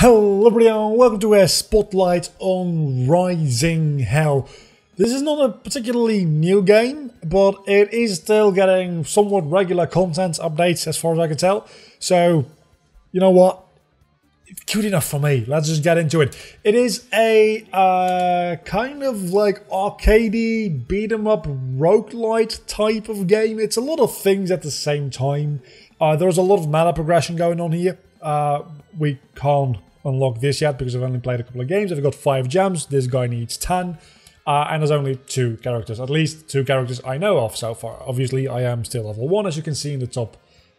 Hello everyone, welcome to a spotlight on Rising Hell. This is not a particularly new game, but it is still getting somewhat regular content updates as far as I can tell. So, you know what? It's good enough for me. Let's just get into it. It is a kind of like arcadey, beat 'em up, rogue-lite type of game. It's a lot of things at the same time. There's a lot of meta progression going on here. We can't unlock this yet because I've only played a couple of games. I've got 5 gems. This guy needs 10. And there's only 2 characters. At least 2 characters I know of so far. Obviously, I am still level 1, as you can see in the top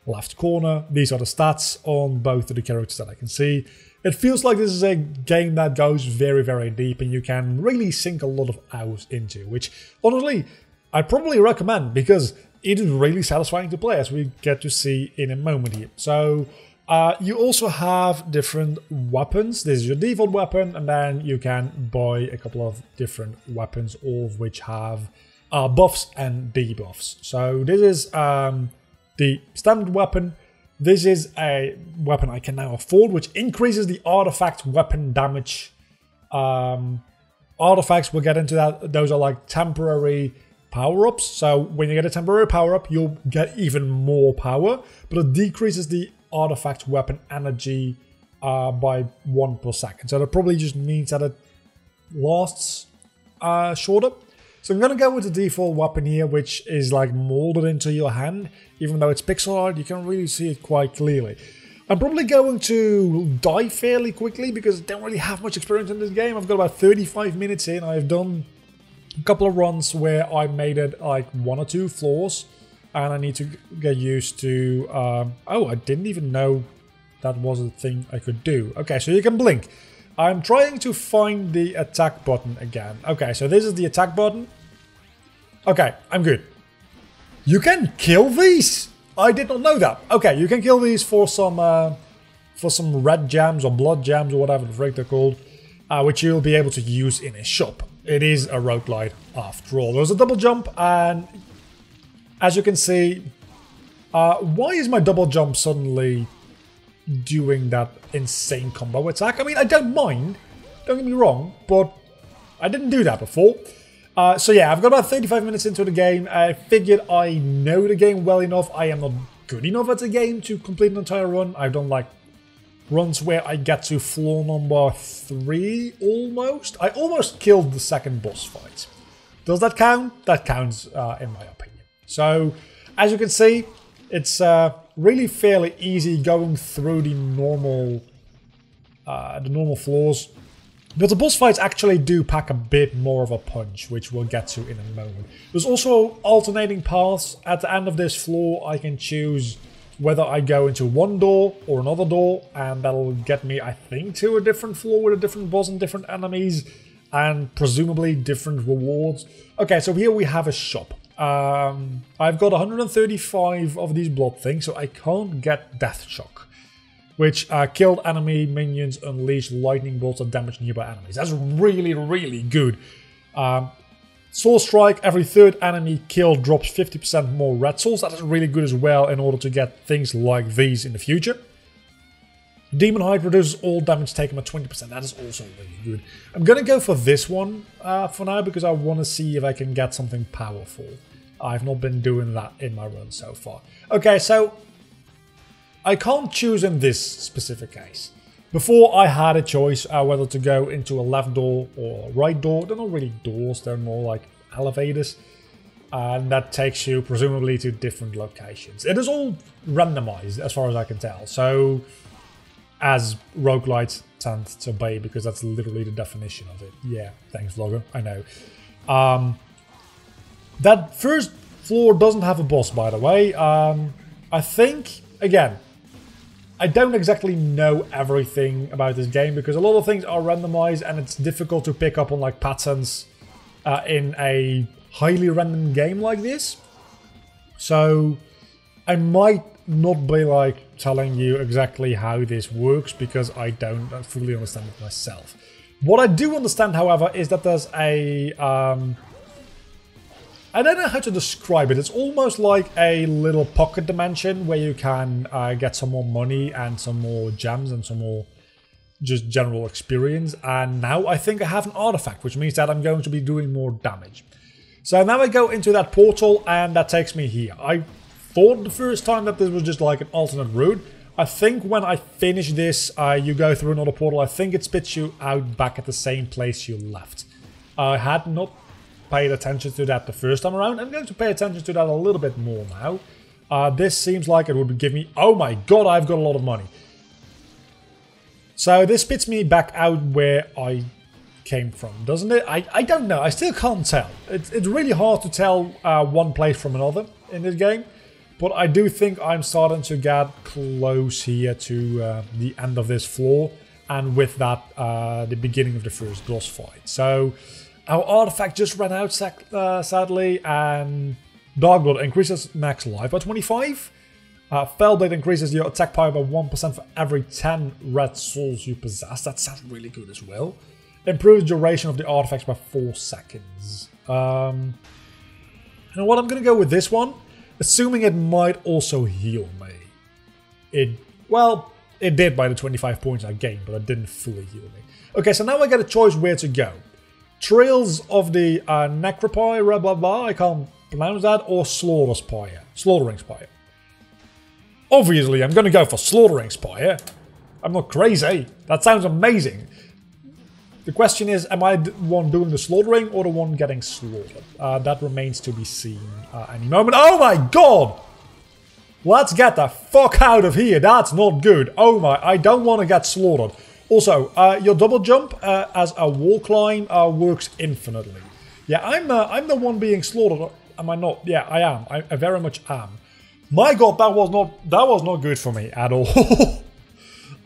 left corner. These are the stats on both of the characters that I can see. It feels like this is a game that goes very, very deep and you can really sink a lot of hours into, which, honestly, I probably recommend because it is really satisfying to play, as we get to see in a moment here. So, you also have different weapons. This is your default weapon, and then you can buy a couple of different weapons, all of which have buffs and debuffs. So this is the standard weapon. This is a weapon I can now afford, which increases the artifact weapon damage. Artifacts, we'll get into that. Those are like temporary power-ups. So when you get a temporary power-up, you'll get even more power, but it decreases the artifact weapon energy by 1 per second. So that probably just means that it lasts shorter. So I'm going to go with the default weapon here, which is like molded into your hand. Even though it's pixel art, you can really see it quite clearly. I'm probably going to die fairly quickly because I don't really have much experience in this game. I've got about 35 minutes in. I've done a couple of runs where I made it like 1 or 2 floors. And I need to get used to... oh, I didn't even know that was a thing I could do. Okay, so you can blink. I'm trying to find the attack button again. Okay, so this is the attack button. Okay, I'm good. You can kill these? I did not know that. Okay, you can kill these for some red gems or blood gems or whatever the frick they're called, which you'll be able to use in a shop. It is a roguelite after all. There's a double jump, and as you can see, why is my double jump suddenly doing that insane combo attack? I mean, I don't mind, don't get me wrong, but I didn't do that before. So yeah, I've got about 35 minutes into the game. I figured I know the game well enough. I am not good enough at the game to complete an entire run. I've done like runs where I get to floor number 3 almost. I almost killed the second boss fight. Does that count? That counts in my opinion. So, as you can see, it's really fairly easy going through the normal floors. But the boss fights actually do pack a bit more of a punch, which we'll get to in a moment. There's also alternating paths. At the end of this floor, I can choose whether I go into one door or another door, and that'll get me, I think, to a different floor with a different boss and different enemies, and presumably different rewards. Okay, so here we have a shop. I've got 135 of these blood things, so I can't get Death Shock, which killed enemy minions unleash lightning bolts that damage nearby enemies. That's really, really good. Soul Strike, every 3rd enemy killed drops 50% more red souls. That is really good as well in order to get things like these in the future. Demon Hide reduces all damage taken by 20%. That is also really good. I'm going to go for this one for now because I want to see if I can get something powerful. I've not been doing that in my run so far. Okay, so I can't choose in this specific case. Before I had a choice whether to go into a left door or a right door. They're not really doors, they're more like elevators. And that takes you presumably to different locations. It is all randomized as far as I can tell. So, as roguelites tend to be, because that's literally the definition of it. Yeah, thanks vlogger, I know. That first floor doesn't have a boss, by the way. I think, again, I don't exactly know everything about this game because a lot of things are randomized and it's difficult to pick up on like patterns in a highly random game like this. So I might not be like telling you exactly how this works because I don't fully understand it myself. What I do understand, however, is that there's a I don't know how to describe it. It's almost like a little pocket dimension where you can get some more money and some more gems and some more just general experience. And now I think I have an artifact, which means that I'm going to be doing more damage. So now I go into that portal, and that takes me here. I thought the first time that this was just like an alternate route. I think when I finish this, you go through another portal. I think it spits you out back at the same place you left. I had not paid attention to that the first time around. I'm going to pay attention to that a little bit more now. This seems like it would give me... Oh my god, I've got a lot of money. So this spits me back out where I came from, doesn't it? I don't know. I still can't tell. It's really hard to tell one place from another in this game. But I do think I'm starting to get close here to the end of this floor. And with that, the beginning of the first boss fight. So our artifact just ran out, sadly. And Darkblood increases max life by 25. Fellblade increases your attack power by 1% for every 10 red souls you possess. That sounds really good as well. Improves duration of the artifacts by 4 seconds. You know what? I'm going to go with this one. Assuming it might also heal me. Well, it did by the 25 points I gained, but it didn't fully heal me. Okay, so now I get a choice where to go. Trails of the Necropire, blah blah blah, I can't pronounce that, or Slaughtering Spire. Obviously, I'm going to go for Slaughtering Spire. I'm not crazy. That sounds amazing. The question is, am I the one doing the slaughtering or the one getting slaughtered? That remains to be seen any moment. Oh my god! Let's get the fuck out of here. That's not good. Oh my, I don't want to get slaughtered. Also, your double jump as a wall climb works infinitely. Yeah, I'm the one being slaughtered. Am I not? Yeah, I am. I very much am. My god, that was not good for me at all.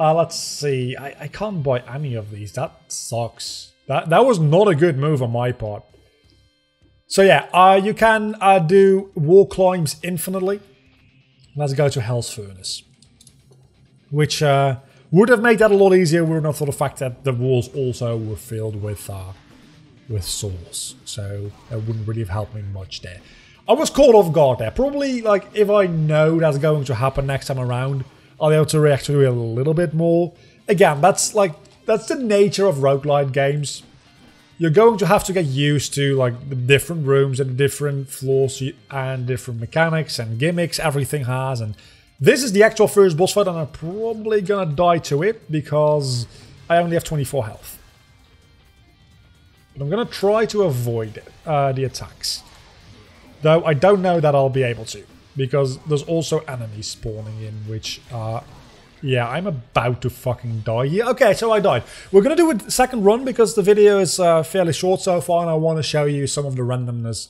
Let's see. I can't buy any of these. That sucks. That was not a good move on my part. So yeah, you can do wall climbs infinitely. Let's go to Hell's Furnace. Which would have made that a lot easier were not for the fact that the walls also were filled with souls. So that wouldn't really have helped me much there. I was caught off guard there. Probably, like, if I know that's going to happen next time around, I'll be able to react to it a little bit more. Again, that's the nature of roguelite games. You're going to have to get used to like the different rooms and the different floors and different mechanics and gimmicks everything has. And this is the actual first boss fight, and I'm probably gonna die to it because I only have 24 health. But I'm gonna try to avoid the attacks, though I don't know that I'll be able to. Because there's also enemies spawning in, which yeah, I'm about to fucking die here. Okay, so I died. We're going to do a second run because the video is fairly short so far, and I want to show you some of the randomness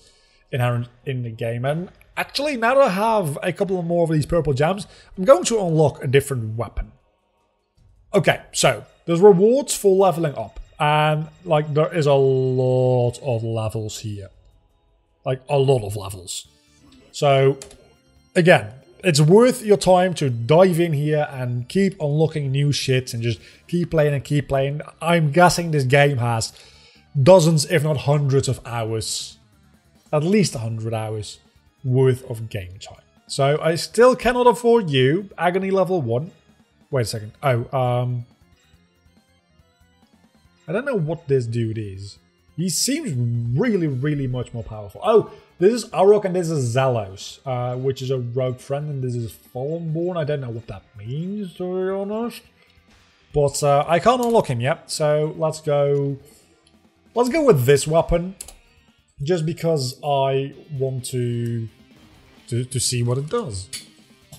inherent in the game. And actually, now that I have a couple more of these purple gems, I'm going to unlock a different weapon. Okay, so there's rewards for leveling up. And, like, there is a lot of levels here. Like, a lot of levels. So... again, it's worth your time to dive in here and keep unlocking new shit and just keep playing and keep playing. I'm guessing this game has dozens, if not hundreds of hours, at least 100 hours worth of game time. So I still cannot afford you, Agony level 1. Wait a second. Oh, I don't know what this dude is. He seems really, really much more powerful. Oh, this is Arok and this is Zelos, which is a rogue friend, and this is Fallenborn. I don't know what that means, to be honest. But I can't unlock him yet, so let's go with this weapon. Just because I want to see what it does.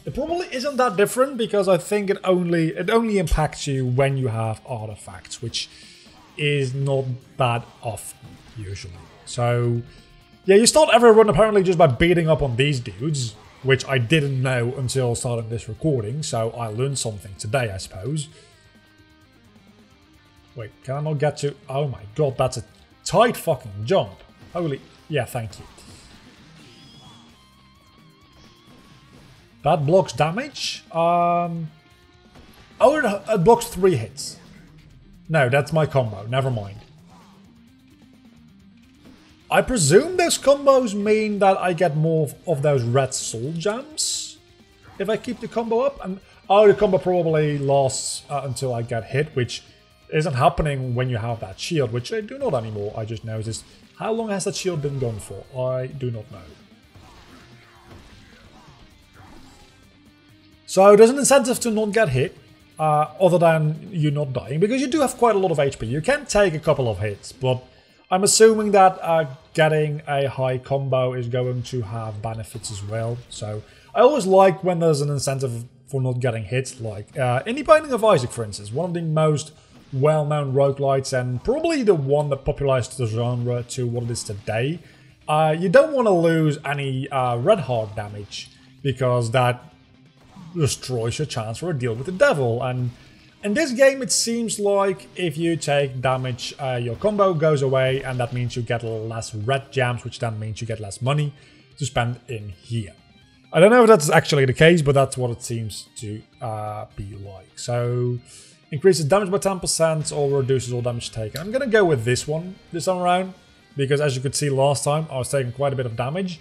It probably isn't that different because I think it only impacts you when you have artifacts, which is not that often usually. So yeah, you start every run apparently just by beating up on these dudes, which I didn't know until starting this recording, so I learned something today, I suppose. Wait, can I not get to... oh my god, that's a tight fucking jump. Holy... yeah, thank you. That blocks damage. Oh, it blocks 3 hits. No, that's my combo. Never mind. I presume those combos mean that I get more of those red soul gems if I keep the combo up. And oh, the combo probably lasts until I get hit, which isn't happening when you have that shield, which I do not anymore. I just noticed. How long has that shield been gone for? I do not know. So there's an incentive to not get hit, other than you not dying, because you do have quite a lot of HP. You can take a couple of hits, but I'm assuming that getting a high combo is going to have benefits as well. So I always like when there's an incentive for not getting hit, like in the Binding of Isaac, for instance, one of the most well-known roguelites and probably the one that popularized the genre to what it is today. You don't want to lose any red heart damage, because that destroys your chance for a deal with the devil. And in this game, it seems like if you take damage, your combo goes away, and that means you get less red gems, which then means you get less money to spend in here. I don't know if that's actually the case, but that's what it seems to be like. So, increases damage by 10% or reduces all damage taken. I'm going to go with this one this time around, because as you could see last time, I was taking quite a bit of damage.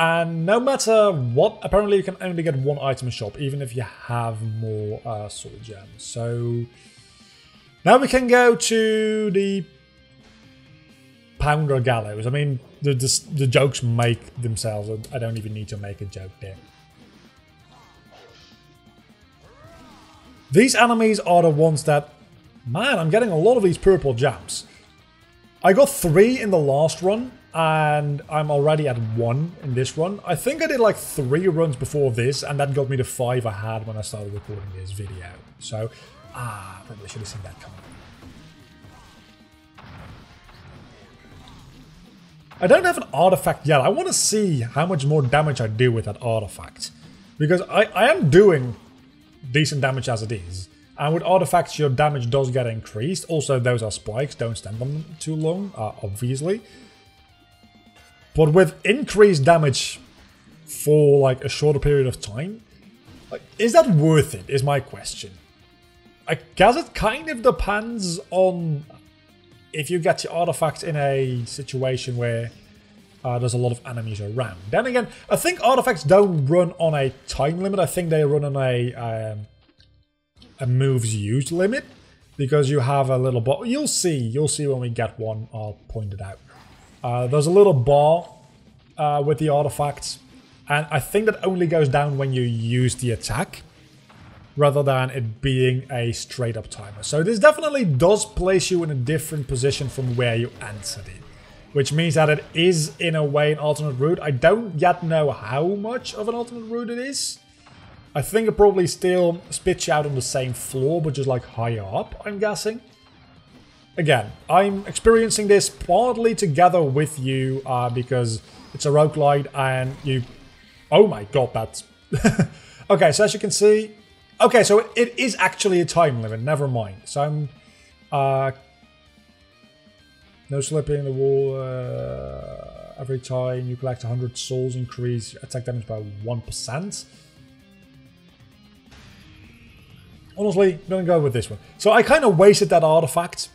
And no matter what, apparently you can only get one item in shop, even if you have more soul gems. So now we can go to the Pounder Gallows. I mean, the jokes make themselves. I don't even need to make a joke there. These enemies are the ones that... Man, I'm getting a lot of these purple gems. I got 3 in the last run, and I'm already at 1 in this run. I think I did like 3 runs before this, and that got me to 5 I had when I started recording this video. So, probably should have seen that coming. I don't have an artifact yet. I want to see how much more damage I do with that artifact. Because I am doing decent damage as it is. And with artifacts, your damage does get increased. Also, those are spikes. Don't stand on them too long, obviously. But with increased damage for like a shorter period of time, like, is that worth it, is my question. I guess it kind of depends on if you get your artifact in a situation where there's a lot of enemies around. Then again, I think artifacts don't run on a time limit. I think they run on a moves used limit, because you have a little bar. You'll see when we get one. I'll point it out. There's a little bar with the artifacts, and I think that only goes down when you use the attack, rather than it being a straight up timer. So this definitely does place you in a different position from where you entered it, which means that it is in a way an alternate route. I don't yet know how much of an alternate route it is. I think it probably still spits you out on the same floor, but just like higher up, I'm guessing. Again, I'm experiencing this partly together with you because it's a roguelite and you... Oh my god, that's... Okay, so as you can see... Okay, so it is actually a time limit, never mind. So I'm... no slipping in the wall. Every time you collect 100 souls, increase attack damage by 1%. Honestly, I'm gonna go with this one. So I kind of wasted that artifact.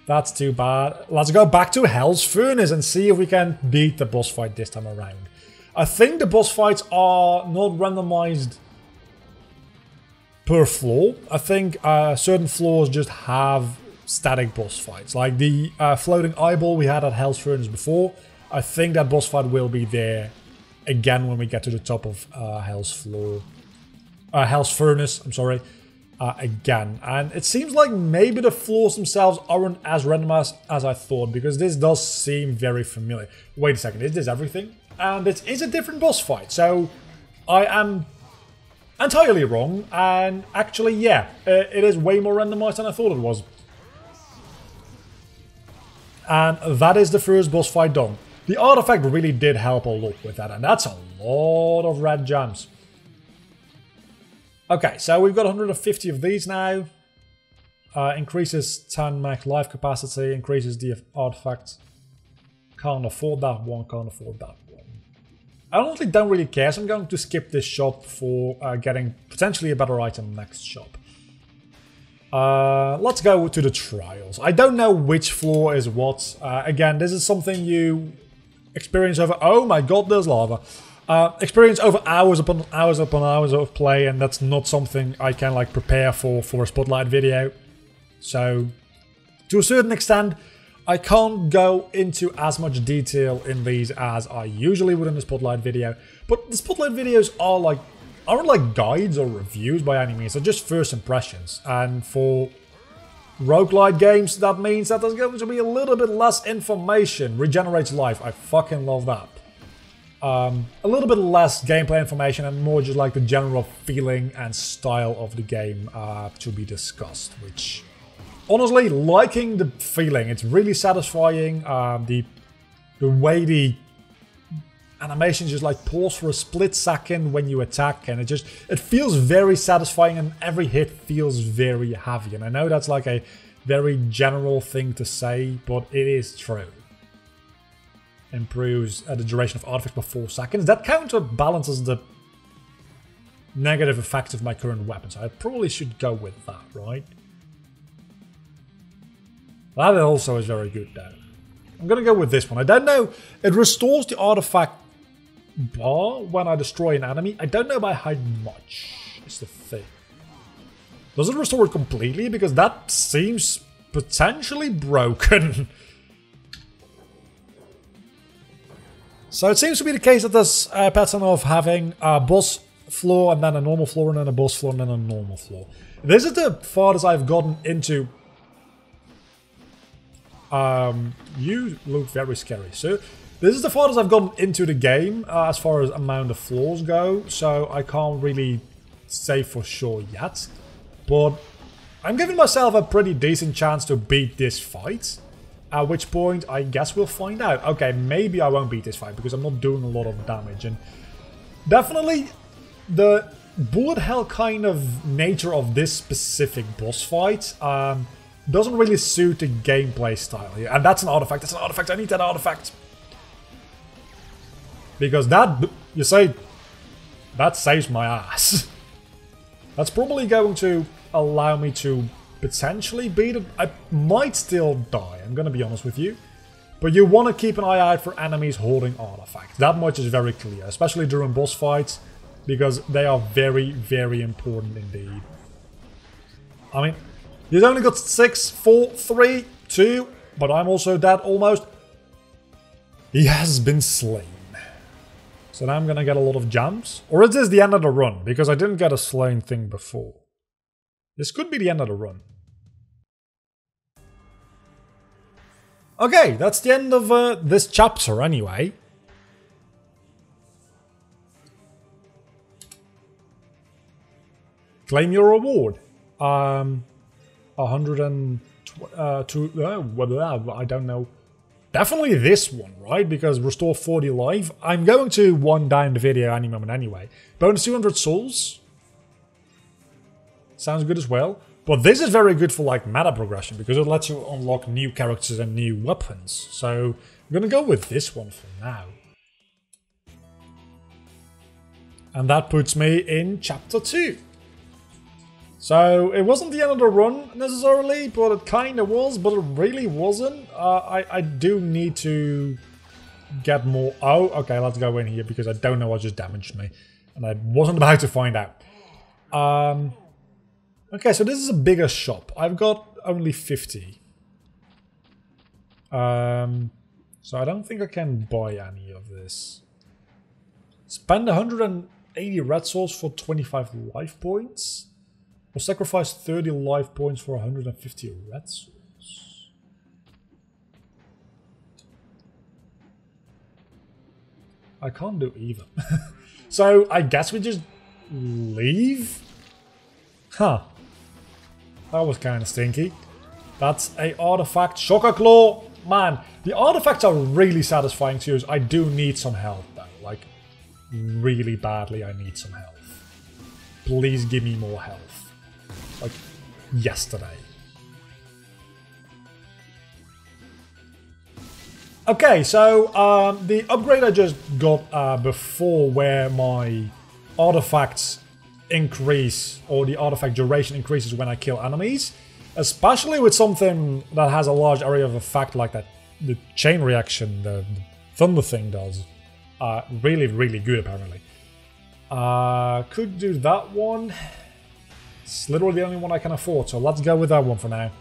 That's too bad. Let's go back to Hell's Furnace and see if we can beat the boss fight this time around. I think the boss fights are not randomized per floor. I think certain floors just have static boss fights. Like the floating eyeball we had at Hell's Furnace before. I think that boss fight will be there again when we get to the top of Hell's Furnace, I'm sorry, again. And it seems like maybe the floors themselves aren't as randomized as I thought, because this does seem very familiar. Wait a second, is this everything? And it is a different boss fight, so I am entirely wrong. And actually, yeah, it is way more randomized than I thought it was. And that is the first boss fight done. The artifact really did help a lot with that, and that's a lot of red gems. Okay, so we've got 150 of these now. Increases 10 max life capacity, increases the artifact. Can't afford that one, can't afford that one. I honestly don't really care, so I'm going to skip this shop for getting potentially a better item next shop. Let's go to the trials. I don't know which floor is what. Again, this is something you experience over... Oh my god, there's lava. Experience over hours upon hours of play, and that's not something I can like prepare for a spotlight video. So, to a certain extent, I can't go into as much detail in these as I usually would in a spotlight video. But the spotlight videos aren't like guides or reviews by any means. They're just first impressions, and for roguelite games, that means that there's going to be a little bit less information. Regenerates life. I fucking love that. A little bit less gameplay information and more just like the general feeling and style of the game to be discussed, which honestly, liking the feeling. It's really satisfying. The way the animation just like pause for a split second when you attack, and it feels very satisfying, and every hit feels very heavy. And I know that's like a very general thing to say, but it is true. Improves the duration of artifacts by 4 seconds. That counterbalances the negative effects of my current weapon, so I probably should go with that, right? That also is very good though. I'm gonna go with this one. I don't know. It restores the artifact bar when I destroy an enemy. I don't know by how much is the thing. Does it restore it completely? Because that seems potentially broken. So it seems to be the case that this pattern of having a boss floor and then a normal floor and then a boss floor and then a normal floor. This is the farthest I've gotten into. You look very scary. So this is the farthest I've gotten into the game as far as amount of floors go. So I can't really say for sure yet. But I'm giving myself a pretty decent chance to beat this fight. At which point, I guess we'll find out. Okay, maybe I won't beat this fight because I'm not doing a lot of damage. And definitely, the bullet hell kind of nature of this specific boss fight doesn't really suit the gameplay style here. And that's an artifact. That's an artifact. I need that artifact. Because that, you say, that saves my ass. That's probably going to allow me to potentially beat it. I might still die, I'm gonna be honest with you. But you want to keep an eye out for enemies holding artifacts. That much is very clear, especially during boss fights, because they are very, very important indeed. I mean, you've only got 6, 4, 3, 2, but I'm also dead almost. He has been slain. So now I'm gonna get a lot of jumps. Or is this the end of the run? Because I didn't get a slain thing before. This could be the end of the run. Okay, that's the end of this chapter anyway. Claim your reward. 102, I don't know. Definitely this one, right? Because restore 40 life. I'm going to one down the video any moment anyway. Bonus 200 souls. Sounds good as well. But this is very good for like meta progression because it lets you unlock new characters and new weapons. So I'm gonna go with this one for now. And that puts me in chapter 2. So it wasn't the end of the run necessarily, but it kind of was, but it really wasn't. I do need to get more. Oh, okay, let's go in here because I don't know what just damaged me. And I wasn't about to find out. Okay, so this is a bigger shop. I've got only 50. So I don't think I can buy any of this. Spend 180 red souls for 25 life points. Or sacrifice 30 life points for 150 red souls. I can't do either. So I guess we just leave? Huh. That was kind of stinky. That's a artifact. Shocker Claw. Man, the artifacts are really satisfying to use. I do need some health though. Like, really badly I need some health. Please give me more health. Like, yesterday. Okay, so the upgrade I just got before where my artifacts increase, or the artifact duration increases when I kill enemies, especially with something that has a large area of effect like that, the chain reaction, the thunder thing does. Really, really good, apparently. Could do that one. It's literally the only one I can afford, so let's go with that one for now.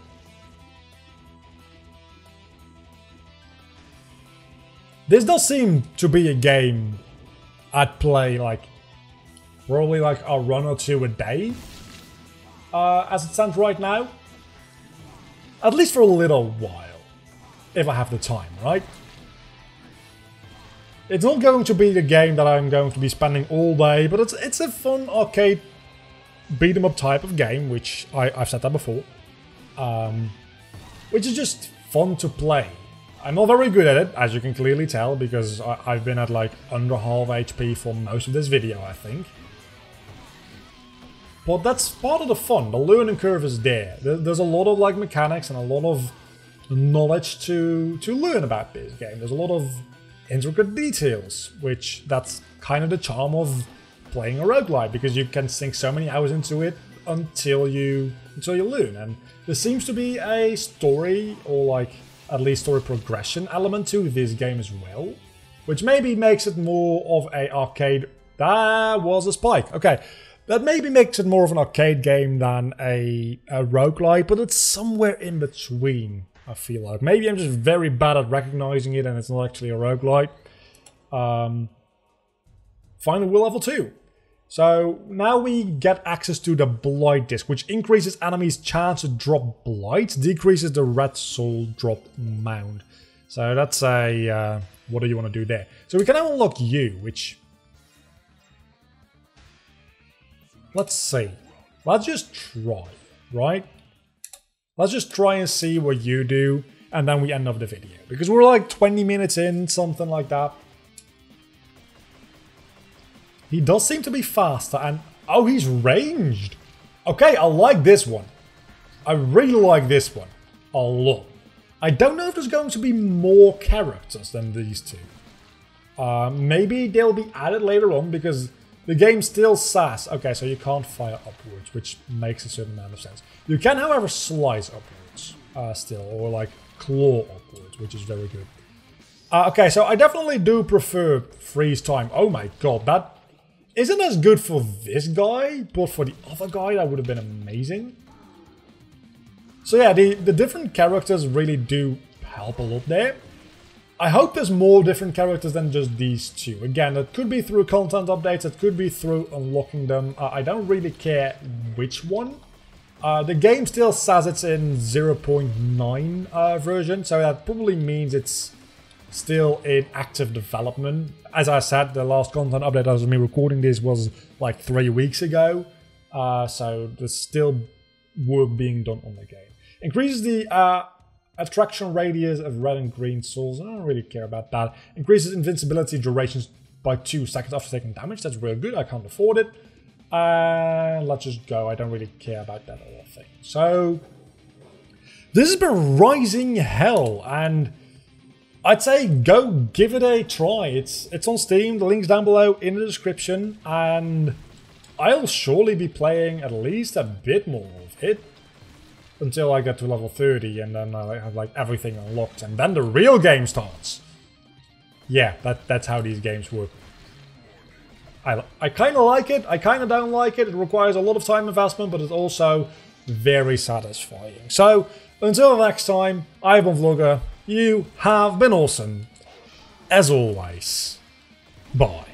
This does seem to be a game I'd play, like, probably like a run or two a day, as it stands right now. At least for a little while, if I have the time, right? It's not going to be the game that I'm going to be spending all day, but it's a fun arcade beat-em-up type of game, which I've said that before. Which is just fun to play. I'm not very good at it, as you can clearly tell, because I've been at like under half HP for most of this video, I think. But that's part of the fun. The learning curve is there. There's a lot of like mechanics and a lot of knowledge to learn about this game. There's a lot of intricate details, which that's kind of the charm of playing a roguelite, because you can sink so many hours into it until you learn. And there seems to be a story, or like at least story progression element to this game as well, which maybe makes it more of a arcade. That was a spike. Okay, that maybe makes it more of an arcade game than a roguelite, but it's somewhere in between, I feel like. Maybe I'm just very bad at recognizing it and it's not actually a roguelite. Final Will Level 2. So now we get access to the Blight disc, which increases enemies' chance to drop Blight, decreases the red soul drop amount. So that's a, what do you want to do there? So we can now unlock you, which, let's see. Let's just try, right? Let's just try and see what you do, and then we end off the video. Because we're like 20 minutes in, something like that. He does seem to be faster, and oh, he's ranged. Okay, I like this one. I really like this one a lot. I don't know if there's going to be more characters than these two. Maybe they'll be added later on, because the game still says, okay, so you can't fire upwards, which makes a certain amount of sense. You can, however, slice upwards still, or like claw upwards, which is very good. Okay, so I definitely do prefer freeze time. Oh my god, that isn't as good for this guy, but for the other guy, that would have been amazing. So yeah, the different characters really do help a lot there. I hope there's more different characters than just these two. Again, it could be through content updates, it could be through unlocking them. I don't really care which one. The game still says it's in 0.9 version, so that probably means it's still in active development. As I said, the last content update as of me recording this was like 3 weeks ago. So there's still work being done on the game. Increases the attraction radius of red and green souls. I don't really care about that. Increases invincibility durations by 2 seconds after taking damage. That's real good. I can't afford it. Let's just go. I don't really care about that other thing. So this has been Rising Hell, and I'd say go give it a try. It's on Steam. The link's down below in the description, and I'll surely be playing at least a bit more of it until I get to level 30, and then I have like everything unlocked, and then the real game starts. Yeah, that's how these games work. I kind of like it. I kind of don't like it. It requires a lot of time investment, but it's also very satisfying. So until next time, I've been Vlogger. You have been awesome, as always. Bye.